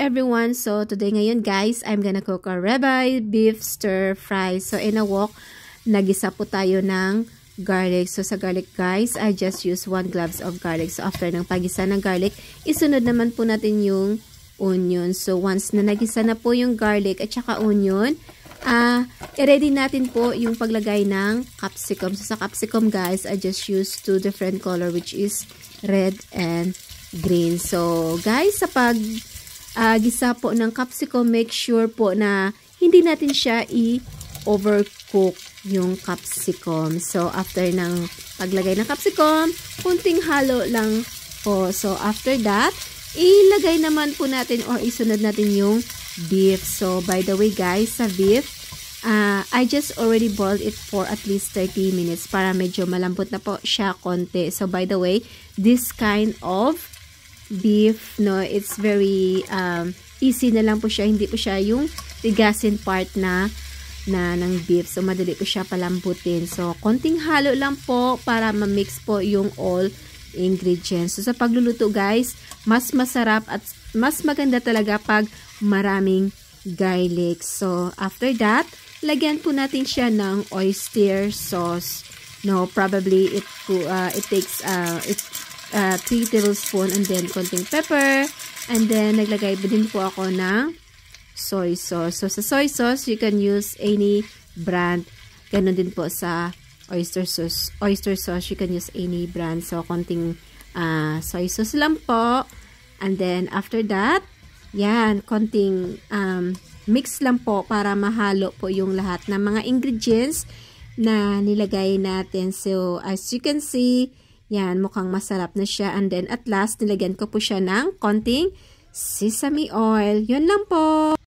everyone! So today ngayon guys, I'm gonna cook a ribeye beef stir fry. So in a wok, nagisa po tayo ng garlic. So sa garlic guys, I just use 1 cloves of garlic. So after ng pagisa ng garlic, isunod naman po natin yung onion. So once na nagisa na po yung garlic at saka onion, i-ready natin po yung paglagay ng capsicum. So sa capsicum guys, I just use 2 different color which is red and green. So guys, sa gisa po ng capsicum, make sure po na hindi natin siya i-overcook yung capsicum. So, after ng paglagay ng capsicum, kunting halo lang po. So, after that, ilagay naman po natin or isunod natin yung beef. So, by the way guys, sa beef, I just already boiled it for at least 30 minutes para medyo malambot na po siya konti. So, by the way, this kind of beef, no, it's very easy na lang po siya, hindi po siya yung tigasin part ng beef. So madali po siya palambutin. So konting halo lang po para ma-mix po yung all ingredients. So sa pagluluto guys, mas masarap at mas maganda talaga pag maraming garlic. So after that, lagyan po natin siya ng oyster sauce. No, probably it takes 3 tablespoon and then konting pepper, and then naglagay din po ako ng soy sauce. So sa soy sauce, you can use any brand. Ganon din po sa oyster sauce. Oyster sauce, you can use any brand. So konting soy sauce lang po. And then after that, yan, konting mix lang po para mahalo po yung lahat ng mga ingredients na nilagay natin. So as you can see, yan, mukhang masarap na siya. And then, at last, nilagyan ko po siya ng konting sesame oil. Yun lang po.